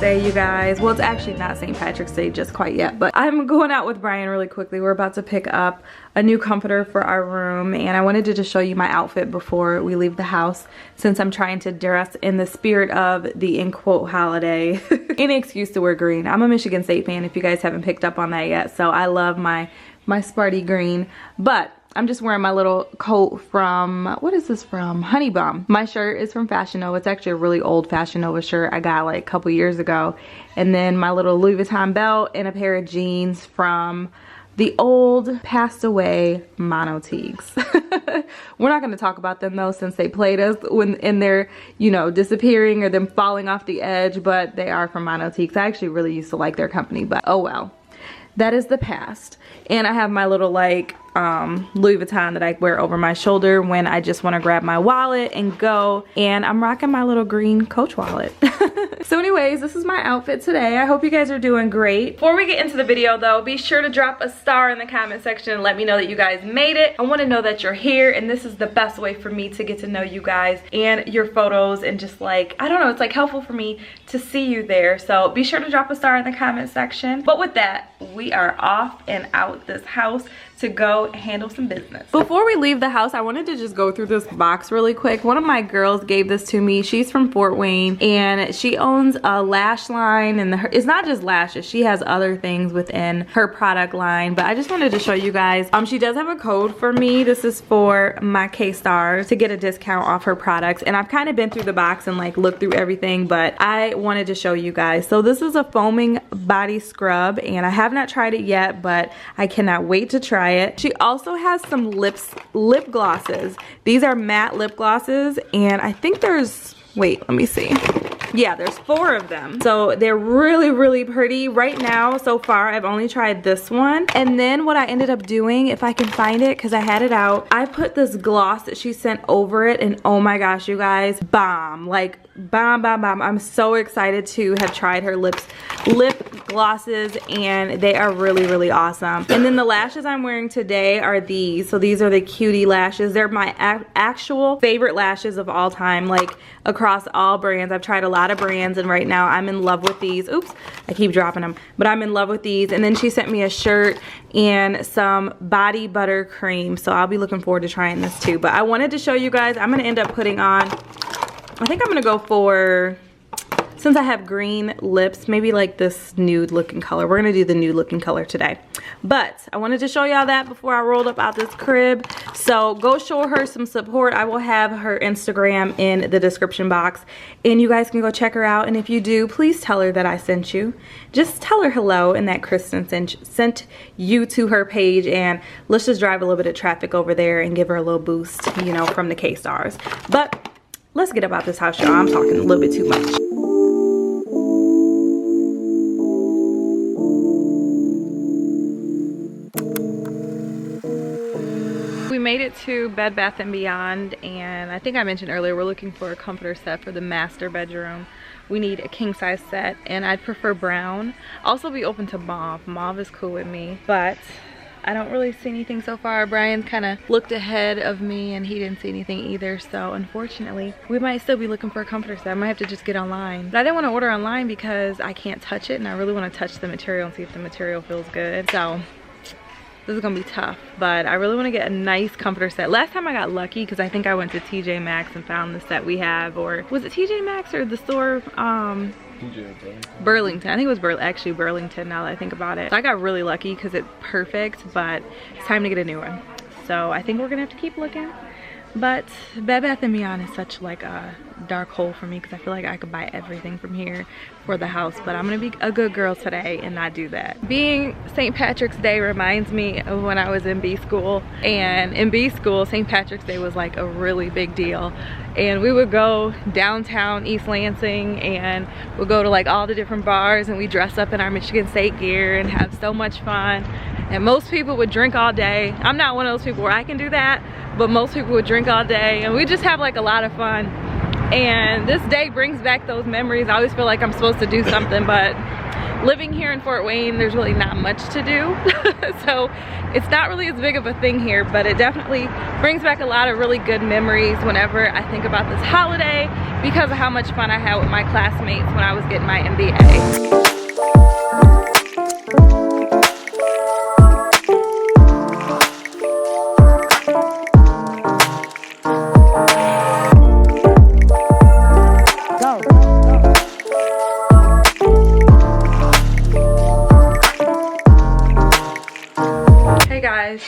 Day, you guys. Well, it's actually not St. Patrick's Day just quite yet, but I'm going out with Brian really quickly. We're about to pick up a new comforter for our room, and I wanted to just show you my outfit before we leave the house, since I'm trying to dress in the spirit of the in quote holiday. Any excuse to wear green. I'm a Michigan State fan if you guys haven't picked up on that yet, so I love my Sparty green, but I'm just wearing my little coat from, what is this from? Honey Bum. My shirt is from Fashion Nova. It's actually a really old Fashion Nova shirt I got like a couple years ago. And then my little Louis Vuitton belt and a pair of jeans from the old passed away Monoteagues. We're not going to talk about them though, since they played us and they're, you know, disappearing or them falling off the edge, but they are from Monoteagues. I actually really used to like their company, but oh well. That is the past. And I have my little like Louis Vuitton that I wear over my shoulder when I just want to grab my wallet and go. And I'm rocking my little green Coach wallet. So anyways, this is my outfit today. I hope you guys are doing great. Before we get into the video though, be sure to drop a star in the comment section and let me know that you guys made it. I want to know that you're here, and this is the best way for me to get to know you guys and your photos, and just like, I don't know, it's like helpful for me to see you there. So be sure to drop a star in the comment section. But with that, we are off and out this house to go handle some business. Before we leave the house, I wanted to just go through this box really quick. One of my girls gave this to me. She's from Fort Wayne, and she owns a lash line, and it's not just lashes. She has other things within her product line, but I just wanted to show you guys. She does have a code for me. This is for my K-Stars to get a discount off her products, and I've kind of been through the box and like looked through everything, but I wanted to show you guys. So this is a foaming body scrub, and I have not tried it yet, but I cannot wait to try it. She also has some lip glosses. These are matte lip glosses, and I think there's, wait, let me see. Yeah, there's 4 of them. So they're really pretty. Right now, so far, I've only tried this one. And then what I ended up doing, if I can find it, because I had it out, I put this gloss that she sent over it, and oh my gosh, you guys, bomb. Like, bomb. I'm so excited to have tried her lip glosses, and they are really awesome. And then the lashes I'm wearing today are these. So these are the cutie lashes. They're my actual favorite lashes of all time, like across all brands. I've tried a lot of brands, and right now I'm in love with these. Oops, I keep dropping them, but I'm in love with these. And then she sent me a shirt and some body butter cream, so I'll be looking forward to trying this too. But I wanted to show you guys, I'm gonna end up putting on, I think I'm gonna go for, since I have green lips, maybe like this nude looking color. We're gonna do the nude looking color today. But I wanted to show y'all that before I rolled up out this crib. So go show her some support. I will have her Instagram in the description box, and you guys can go check her out. And if you do, please tell her that I sent you. Just tell her hello and that Kristyn sent you to her page, and let's just drive a little bit of traffic over there and give her a little boost, you know, from the K-Stars. But let's get about this house, y'all. I'm talking a little bit too much. We made it to Bed Bath & Beyond, and I think I mentioned earlier we're looking for a comforter set for the master bedroom. We need a king size set, and I'd prefer brown. Also be open to mauve. Mauve is cool with me, but I don't really see anything so far. Brian kind of looked ahead of me and he didn't see anything either, so unfortunately we might still be looking for a comforter set. I might have to just get online, but I didn't want to order online because I can't touch it, and I really want to touch the material and see if the material feels good. So this is gonna be tough, but I really want to get a nice comforter set. Last time I got lucky because I think I went to TJ Maxx and found the set we have, or was it TJ Maxx or the store? Burlington. I think it was actually Burlington, now that I think about it. So I got really lucky because it's perfect, but it's time to get a new one. So I think we're gonna have to keep looking. But Bed Bath & Beyond is such like a dark hole for me because I feel like I could buy everything from here for the house, but I'm gonna be a good girl today and not do that. Being St. Patrick's Day reminds me of when I was in B school, and in B school St. Patrick's Day was like a really big deal, and we would go downtown East Lansing and we'd go to like all the different bars, and we dress up in our Michigan State gear and have so much fun. And most people would drink all day. I'm not one of those people where I can do that, but most people would drink all day, and we just have like a lot of fun. And this day brings back those memories. I always feel like I'm supposed to do something, but living here in Fort Wayne, there's really not much to do. So it's not really as big of a thing here, but it definitely brings back a lot of really good memories whenever I think about this holiday because of how much fun I had with my classmates when I was getting my MBA.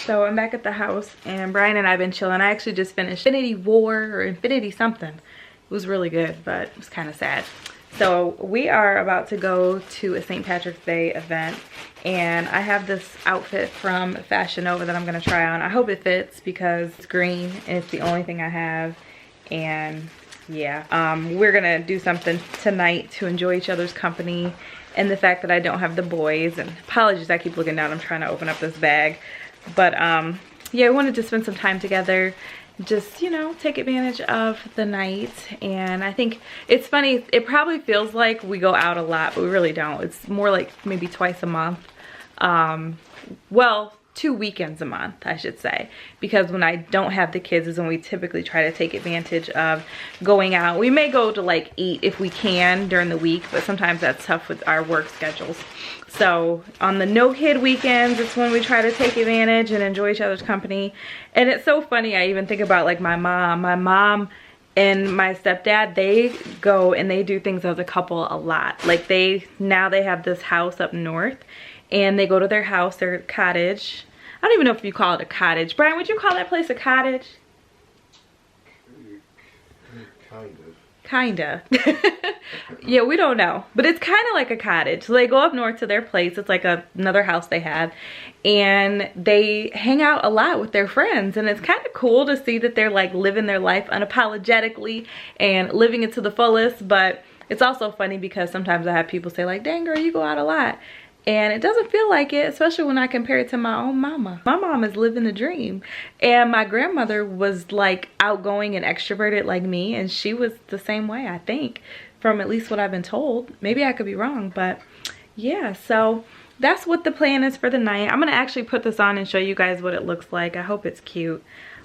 So I'm back at the house and Brian and I have been chilling. I actually just finished Infinity War or Infinity something. It was really good, but it was kind of sad. So we are about to go to a St. Patrick's Day event and I have this outfit from Fashion Nova that I'm going to try on. I hope it fits because it's green and it's the only thing I have. And yeah, we're going to do something tonight to enjoy each other's company and the fact that I don't have the boys. And apologies, I keep looking down. I'm trying to open up this bag. But yeah, I wanted to spend some time together, just, you know, take advantage of the night. And I think it's funny, it probably feels like we go out a lot, but we really don't. It's more like maybe twice a month. Well, 2 weekends a month, I should say, because when I don't have the kids is when we typically try to take advantage of going out. We may go to like eat if we can during the week, but sometimes that's tough with our work schedules. So on the no kid weekends, it's when we try to take advantage and enjoy each other's company. And it's so funny, I even think about like my mom and my stepdad, they go and they do things as a couple a lot. Like now they have this house up north and they go to their house, their cottage. I don't even know if you call it a cottage. Brian, would you call that place a cottage? Kinda. Yeah, we don't know. But it's kind of like a cottage. So they go up north to their place. It's like another house they have. And they hang out a lot with their friends. And it's kind of cool to see that they're like living their life unapologetically and living it to the fullest. But it's also funny because sometimes I have people say like, dang girl, you go out a lot. And it doesn't feel like it, especially when I compare it to my own mama. My mom is living the dream. And my grandmother was like outgoing and extroverted like me. And she was the same way, I think, from at least what I've been told. Maybe I could be wrong, but yeah. So that's what the plan is for the night. I'm gonna actually put this on and show you guys what it looks like. I hope it's cute.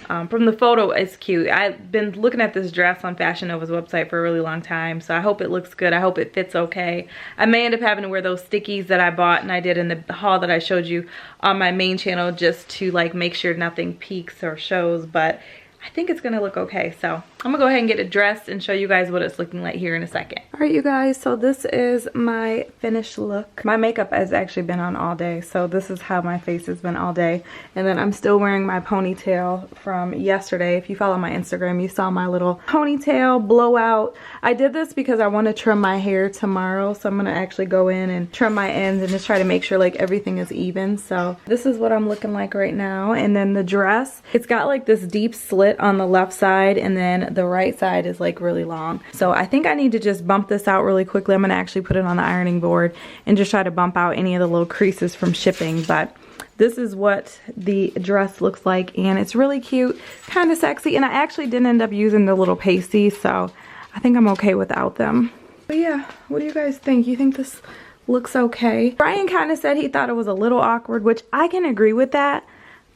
From the photo, it's cute. I've been looking at this dress on Fashion Nova's website for a really long time, so I hope it looks good. I hope it fits okay. I may end up having to wear those stickies that I bought and I did in the haul that I showed you on my main channel just to like make sure nothing peeks or shows, but I think it's gonna look okay. So I'm gonna go ahead and get it dressed and show you guys what it's looking like here in a second. All right, you guys, so this is my finished look. My makeup has actually been on all day, so this is how my face has been all day. And then I'm still wearing my ponytail from yesterday. If you follow my Instagram, you saw my little ponytail blowout. I did this because I want to trim my hair tomorrow, so I'm gonna actually go in and trim my ends and just try to make sure like everything is even. So this is what I'm looking like right now. And then the dress, it's got like this deep slit on the left side and then the right side is like really long. So I think I need to just bump this out really quickly. I'm gonna actually put it on the ironing board and just try to bump out any of the little creases from shipping. But this is what the dress looks like and it's really cute, kind of sexy. And I actually didn't end up using the little pasties, so I think I'm okay without them. But yeah, what do you guys think? You think this looks okay? Brian kind of said he thought it was a little awkward, which I can agree with that.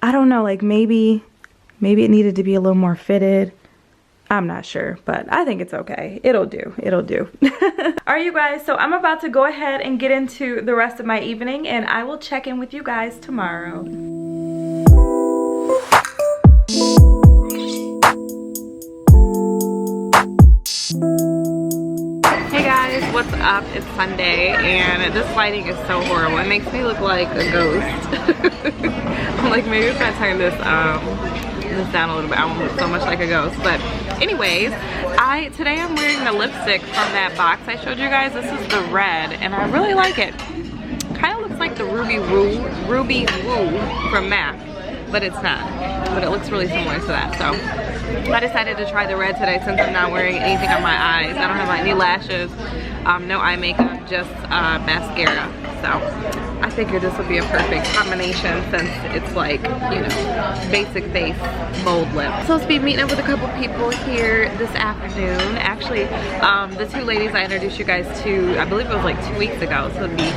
I don't know, like maybe it needed to be a little more fitted. I'm not sure, but I think it's okay. It'll do. It'll do. All right, you guys, so I'm about to go ahead and get into the rest of my evening and I will check in with you guys tomorrow. Hey guys, what's up? It's Sunday and this lighting is so horrible. It makes me look like a ghost. I'm like, maybe if I turn this down a little bit, I won't look so much like a ghost. But anyways, today I'm wearing the lipstick from that box I showed you guys. This is the red and I really like it. Kind of looks like the Ruby Woo from MAC, but it's not. But it looks really similar to that. So I decided to try the red today since I'm not wearing anything on my eyes. I don't have any lashes, no eye makeup, just mascara. So I figured this would be a perfect combination since it's like, you know, basic face bold lip. I'm supposed to be meeting up with a couple people here this afternoon. Actually, the two ladies I introduced you guys to, I believe it was like 2 weeks ago. So it'd be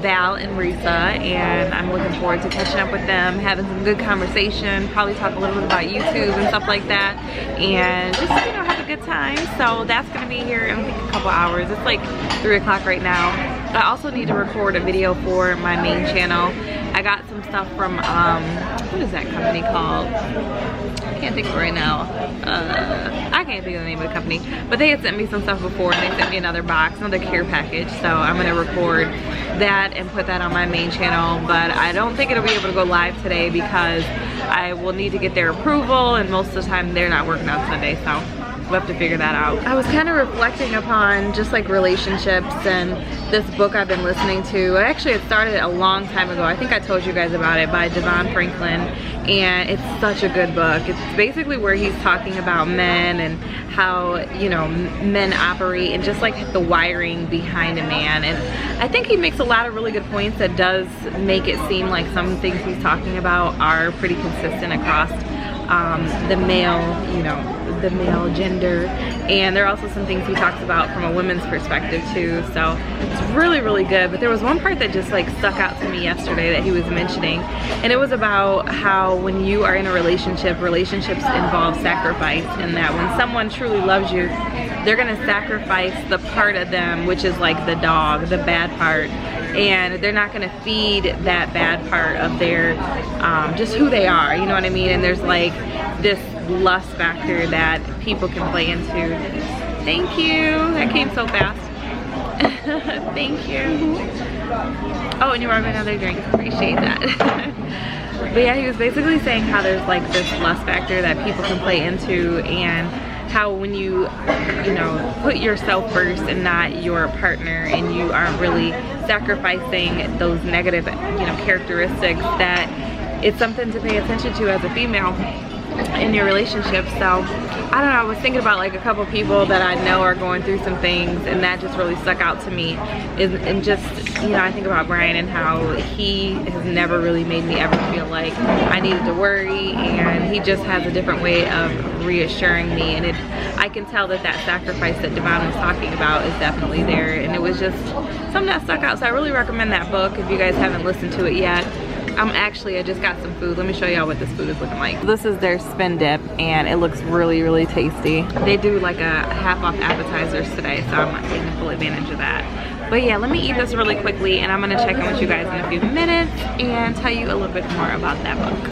Val and Risa, and I'm looking forward to catching up with them, having some good conversation, probably talk a little bit about YouTube and stuff like that, and just, you know, have a good time. So that's gonna be here in I think a couple hours. It's like 3 o'clock right now. I also need to record a video for my main channel. I got some stuff from, what is that company called? I can't think of it right now. I can't think of the name of the company. But they had sent me some stuff before, and they sent me another box, another care package. So I'm gonna record that and put that on my main channel. But I don't think it'll be able to go live today because I will need to get their approval, and most of the time they're not working on Sunday, so we'll have to figure that out. I was kind of reflecting upon just like relationships and this book I've been listening to. Actually, it started a long time ago. I think I told you guys about it, by Devon Franklin, and it's such a good book. It's basically where he's talking about men and how, you know, men operate and just like the wiring behind a man. And I think he makes a lot of really good points that does make it seem like some things he's talking about are pretty consistent across the male, you know, the male gender. And there are also some things he talks about from a woman's perspective too. So it's really, really good. But there was one part that just like stuck out to me yesterday that he was mentioning, and it was about how when you are in a relationship, relationships involve sacrifice, and that when someone truly loves you, they're gonna sacrifice the part of them which is like the dog, the bad part, and they're not gonna feed that bad part of their just who they are, you know what I mean? And there's like this lust factor that people can play into. Thank you. That came so fast. Thank you. Oh, and you brought me another drink. Appreciate that. But yeah, he was basically saying how there's like this lust factor that people can play into, and how when you know, put yourself first and not your partner, and you aren't really sacrificing those negative, you know, characteristics, that it's something to pay attention to as a female in your relationship. So I don't know, I was thinking about like a couple people that I know are going through some things, and that just really stuck out to me. And just, you know, I think about Brian and how he has never really made me ever feel like I needed to worry, and he just has a different way of reassuring me. And I can tell that that sacrifice that Devon was talking about is definitely there, and it was just something that stuck out. So I really recommend that book if you guys haven't listened to it yet. I just got some food. Let me show y'all what this food is looking like. This is their spin dip, and it looks really, really tasty. They do like a half-off appetizers today, so I'm taking full advantage of that. But yeah, let me eat this really quickly, and I'm gonna check in with you guys in a few minutes and tell you a little bit more about that book.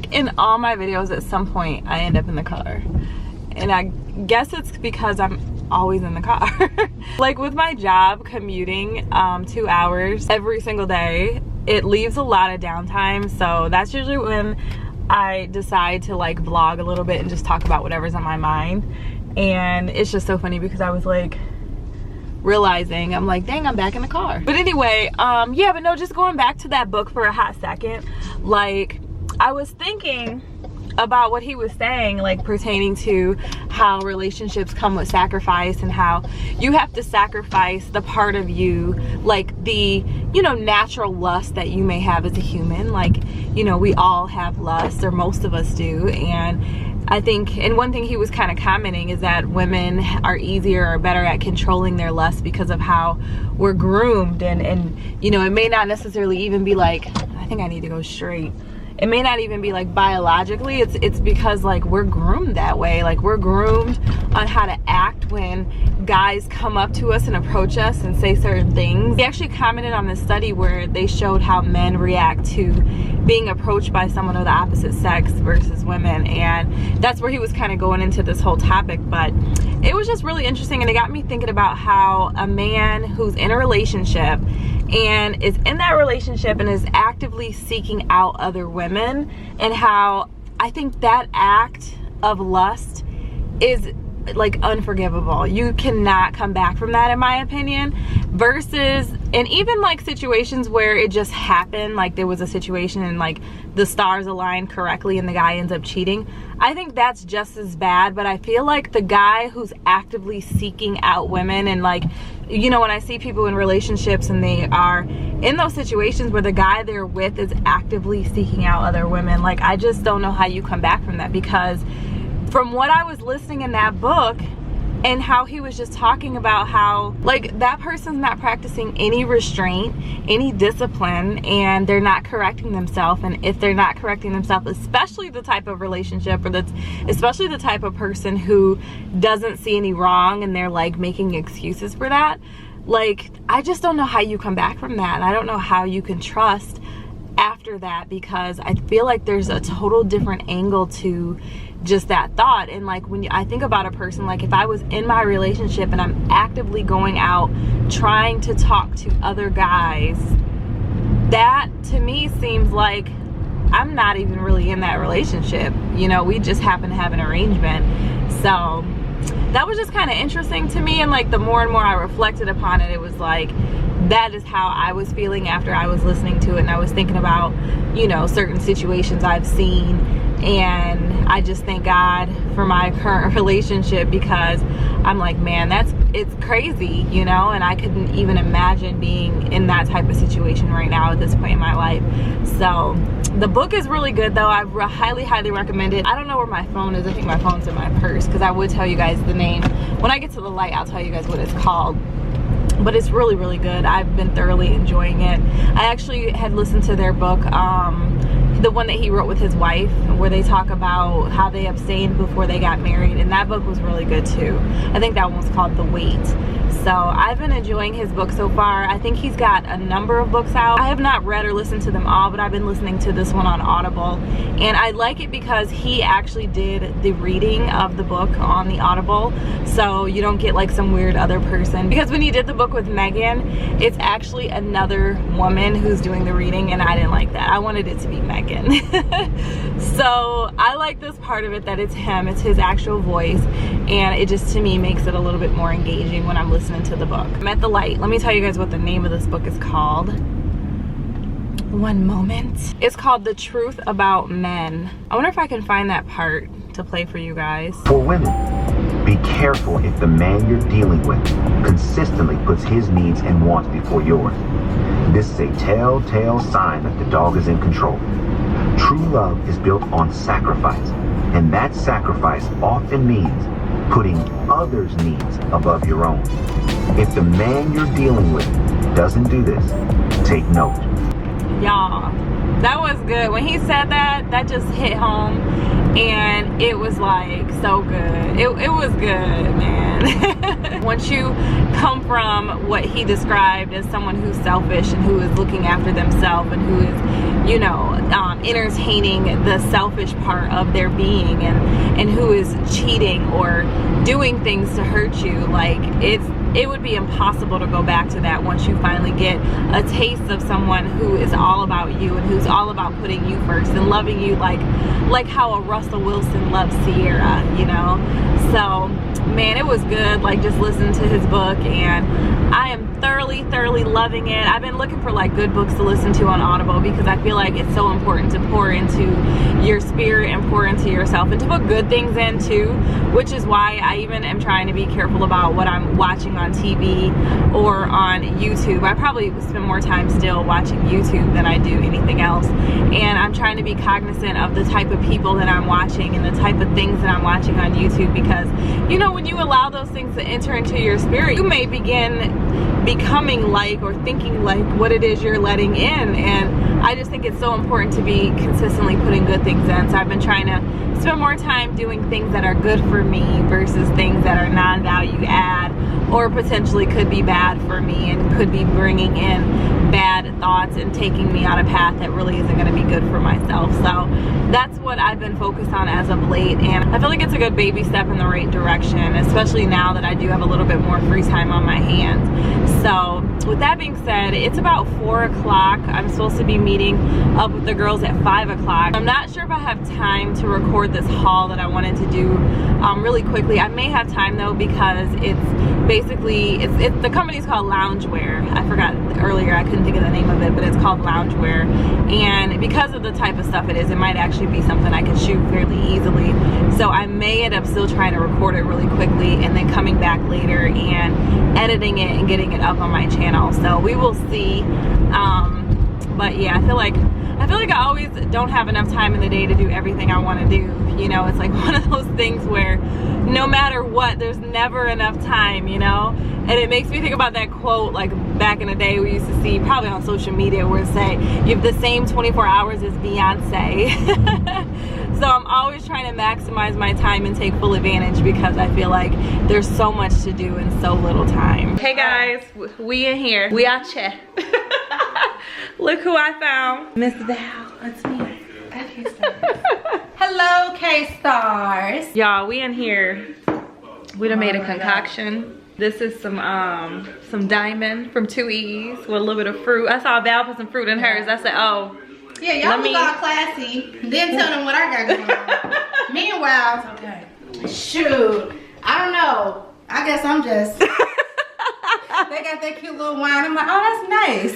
In all my videos at some point I end up in the car, and I guess it's because I'm always in the car. Like with my job, commuting 2 hours every single day, it leaves a lot of downtime, so that's usually when I decide to like vlog a little bit and just talk about whatever's on my mind. And it's just so funny because I was like realizing, I'm like, dang, I'm back in the car. But anyway, yeah, but no, just going back to that book for a hot second, like I was thinking about what he was saying, like pertaining to how relationships come with sacrifice, and how you have to sacrifice the part of you, like the, you know, natural lust that you may have as a human. Like, you know, we all have lust, or most of us do. And I think, and one thing he was kind of commenting is that women are easier or better at controlling their lust because of how we're groomed. And you know, it may not necessarily even be like, I think I need to go straight. It may not even be like biologically, it's because like we're groomed that way. Like we're groomed on how to act when guys come up to us and approach us and say certain things. He actually commented on this study where they showed how men react to being approached by someone of the opposite sex versus women, and that's where he was kind of going into this whole topic. But it was just really interesting, and it got me thinking about how a man who's in a relationship and is in that relationship and is actively seeking out other women, and how I think that act of lust is like unforgivable. You cannot come back from that, in my opinion, versus And even like situations where it just happened, like there was a situation and like the stars aligned correctly and the guy ends up cheating, I think that's just as bad. But I feel like the guy who's actively seeking out women, and like, you know, when I see people in relationships and they are in those situations where the guy they're with is actively seeking out other women, like I just don't know how you come back from that. Because from what I was listening in that book, and how he was just talking about how like that person's not practicing any restraint, any discipline, and they're not correcting themselves. And if they're not correcting themselves, especially the type of relationship, or that's especially the type of person who doesn't see any wrong and they're like making excuses for that, like I just don't know how you come back from that. And I don't know how you can trust after that, because I feel like there's a total different angle to just that thought. And like when I think about a person, like if I was in my relationship and I'm actively going out trying to talk to other guys, that to me seems like I'm not even really in that relationship. You know, we just happen to have an arrangement. So that was just kind of interesting to me. And like the more and more I reflected upon it, it was like that is how I was feeling after I was listening to it. And I was thinking about, you know, certain situations I've seen, and I just thank God for my current relationship, because I'm like, man, it's crazy, you know, and I couldn't even imagine being in that type of situation right now at this point in my life. So the book is really good though. I highly recommend it. I don't know where my phone is. I think my phone's in my purse, because I would tell you guys the name. When I get to the light, I'll tell you guys what it's called. But it's really good. I've been thoroughly enjoying it. I actually had listened to their book, the one that he wrote with his wife, where they talk about how they abstained before they got married, and that book was really good too. I think that one was called The Wait. So I've been enjoying his book so far. I think he's got a number of books out. I have not read or listened to them all, but I've been listening to this one on Audible, and I like it because he actually did the reading of the book on the Audible, so you don't get like some weird other person. Because when he did the book with Megan, it's actually another woman who's doing the reading, and I didn't like that. I wanted it to be Megan. So I like this part of it, that it's him, it's his actual voice, and it just to me makes it a little bit more engaging when I'm listening to the book. I'm at the light. Let me tell you guys what the name of this book is called. One moment. It's called The Truth About Men. I wonder if I can find that part to play for you guys. For women, be careful if the man you're dealing with consistently puts his needs and wants before yours. This is a telltale sign that the dog is in control. True love is built on sacrifice, and that sacrifice often means putting others' needs above your own. If the man you're dealing with doesn't do this, take note. Y'all, that was good. When he said that, that just hit home, and it was like so good. It was good, man. Once you come from what he described as someone who's selfish and who is looking after themselves and who is, you know, entertaining the selfish part of their being, and who is cheating or doing things to hurt you, like it would be impossible to go back to that once you finally get a taste of someone who is all about you and who's all about putting you first and loving you like how a Russell Wilson loves Sierra, you know. So man, it was good, like just listening to his book, and I am thoroughly loving it. I've been looking for like good books to listen to on Audible, because I feel like it's so important to pour into your spirit and pour into yourself and to put good things in too, which is why I even am trying to be careful about what I'm watching on TV or on YouTube. I probably spend more time still watching YouTube than I do anything else, and I'm trying to be cognizant of the type of people that I'm watching and the type of things that I'm watching on YouTube, because you know, when you allow those things to enter into your spirit, you may begin becoming like or thinking like what it is you're letting in. And I just think it's so important to be consistently putting good things in. So I've been trying to spend more time doing things that are good for me versus things that are non-value add or potentially could be bad for me and could be bringing in bad thoughts and taking me on a path that really isn't going to be good for myself. So that's what I've been focused on as of late, and I feel like it's a good baby step in the right direction, especially now that I do have a little bit more free time on my hands. So with that being said, it's about 4 o'clock. I'm supposed to be meeting up with the girls at 5 o'clock. I'm not sure if I have time to record this haul that I wanted to do really quickly. I may have time though, because it's basically, the company's called Loungewear. I forgot earlier, I couldn't think of the name of it, but it's called Loungewear. And because of the type of stuff it is, it might actually be something I can shoot fairly easily. So I may end up still trying to record it really quickly and then coming back later and editing it and getting it up on my channel. So we will see. But yeah, I feel like I always don't have enough time in the day to do everything I want to do. You know, it's like one of those things where no matter what, there's never enough time, you know? And it makes me think about that quote, like back in the day we used to see, probably on social media, where it say, you have the same 24 hours as Beyonce. So I'm always trying to maximize my time and take full advantage, because I feel like there's so much to do in so little time. Hey guys, we in here. We are chat. Look who I found. Miss Val. That's me. Hello, K-Stars. Y'all, we in here. We done made a concoction. This is some diamond from 2E's with a little bit of fruit. I saw Val put some fruit in hers. I said, oh. Yeah, y'all look all classy. Then tell them what I got going on. Meanwhile, okay. Shoot, I don't know. I guess I'm just. They got that cute little wine. I'm like, oh, that's nice.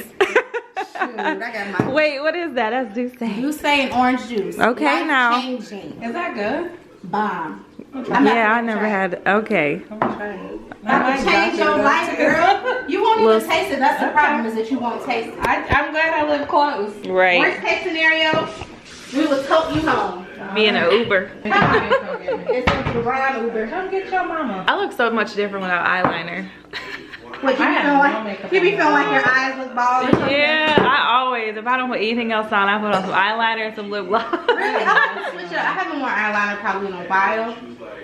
Shoot, I got my. Wait, what is that? That's Douce. Douce and orange juice. Okay, life now. Changing. Is that good? Bomb. Yeah, I never had. Okay. I'm gonna try it. I can change your life, girl. You won't even taste it. That's the problem, is that you won't taste it. I'm glad I live close. Right. Worst case scenario, we will tote you home. Me in an Uber. It's into the Ron Uber. Come get your mama. I look so much different without eyeliner. What, you be feeling like your eyes look bald or something? Yeah, I always, if I don't put anything else on, I put on some eyeliner and some lip gloss. Really? I have to switch up. I haven't worn eyeliner probably in a while,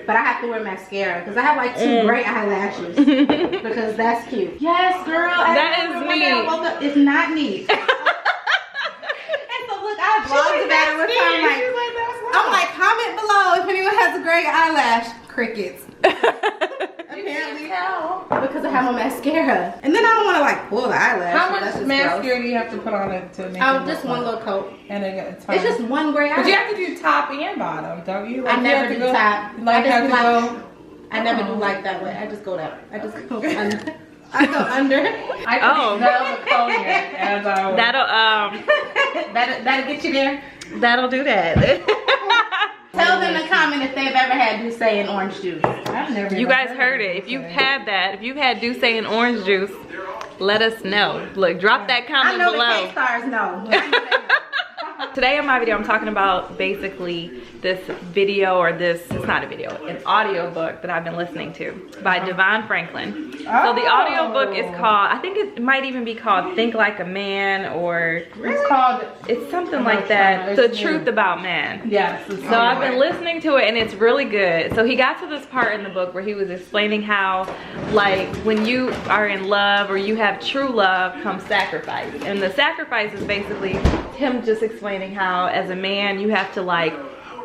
but I have to wear mascara because I have like 2 great eyelashes because that's cute. Yes, girl. That is neat. It's not neat. And so look, I vlogged about it with her. I'm like, comment below if anyone has a great eyelash. Crickets. Apparently, because I have my mascara, and then I don't want to like pull the eyelash. How much mascara do you have to put on it to make it just one little coat, and it's just one gray eyelash. But you have to do top and bottom, don't you? Like I never do top. Like I never do like that way. I just go that. I just go under. I go under. I can smell the cognac as I was. That'll get you there. That'll do that. Tell them to comment if they've ever had Douce and orange juice. I've never. You guys heard it. If you've had that, if you've had Douce and orange juice, let us know. Look, drop that comment below. I know the K-Stars know. Today in my video, I'm talking about basically this video, or this, it's not a video, an audio book that I've been listening to by Devon Franklin. So the audio book is called, I think it might even be called Think Like a Man, or it's something like that. The Truth About Man. Yes. So I've been listening to it and it's really good. So he got to this part in the book where he was explaining how, like, when you are in love or you have true love comes sacrifice. And the sacrifice is basically him just explaining how as a man you have to like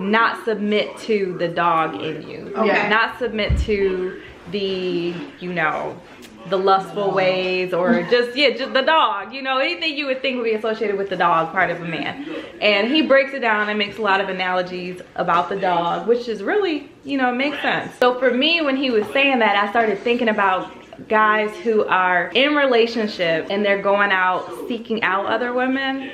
not submit to the dog in you. Okay. Not submit to the, you know, the lustful ways, or just the dog, you know, anything you would think would be associated with the dog part of a man. And he breaks it down and makes a lot of analogies about the dog, which is really, you know, it makes sense. So for me, when he was saying that, I started thinking about guys who are in relationships and they're going out seeking out other women,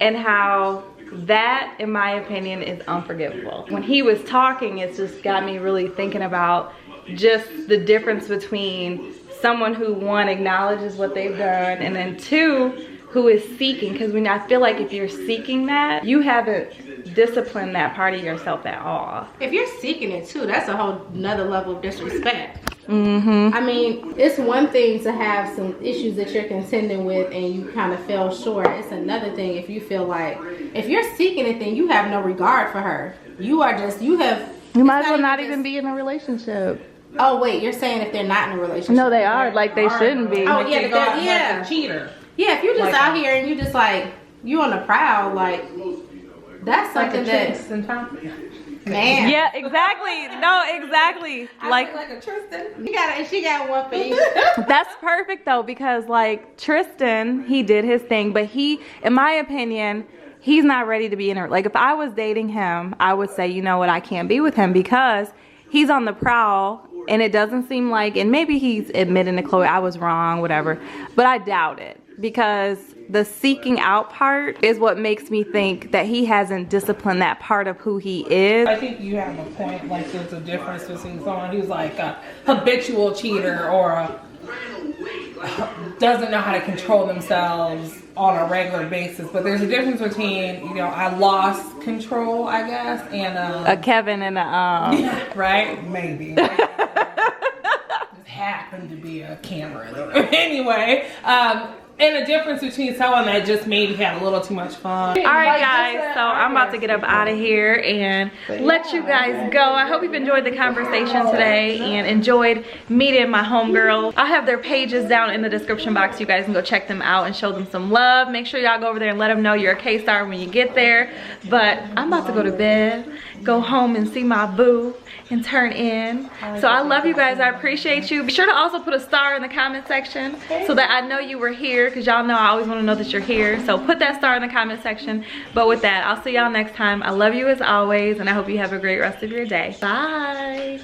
and how that, in my opinion, is unforgivable. When he was talking, it just got me really thinking about just the difference between someone who, one, acknowledges what they've done, and then two, who is seeking. Because when I feel like if you're seeking that, you haven't disciplined that part of yourself at all. If you're seeking it too, that's a whole nother level of disrespect. I mean, it's one thing to have some issues that you're contending with and you kind of fell short. It's another thing if you feel like, if you're seeking it, then you have no regard for her. You are just, you might as well not even be in a relationship. Oh wait, you're saying if they're not in a relationship? No, they are. Like they shouldn't be. Oh yeah, a cheater. Yeah, if you're just Like out here and you just like, you on the prowl, like, that's something man. Yeah, exactly. No, exactly. Like a Tristan. She got one for you. that's perfect though, because like Tristan, he did his thing, but he, in my opinion, he's not ready to be in her. Like if I was dating him, I would say, you know what, I can't be with him because he's on the prowl, and it doesn't seem like, and maybe he's admitting to Chloe, I was wrong, whatever, but I doubt it, because the seeking out part is what makes me think that he hasn't disciplined that part of who he is. I think you have a point. Like there's a difference between someone who's like a habitual cheater or doesn't know how to control themselves on a regular basis. But there's a difference between, you know, I lost control, I guess, and A Kevin and a right? Maybe. Just happened to be a camera. Anyway, and a difference between someone that just maybe had a little too much fun. All right, guys, so I'm about to get up out of here and let you guys go. I hope you've enjoyed the conversation today and enjoyed meeting my homegirls. I'll have their pages down in the description box. You guys can go check them out and show them some love. Make sure y'all go over there and let them know you're a K-star when you get there. But I'm about to go to bed, go home and see my boo and turn in. So I love you guys. I appreciate you. Be sure to also put a star in the comment section so that I know you were here, because y'all know I always want to know that you're here. So put that star in the comment section. But with that, I'll see y'all next time. I love you as always, and I hope you have a great rest of your day. Bye.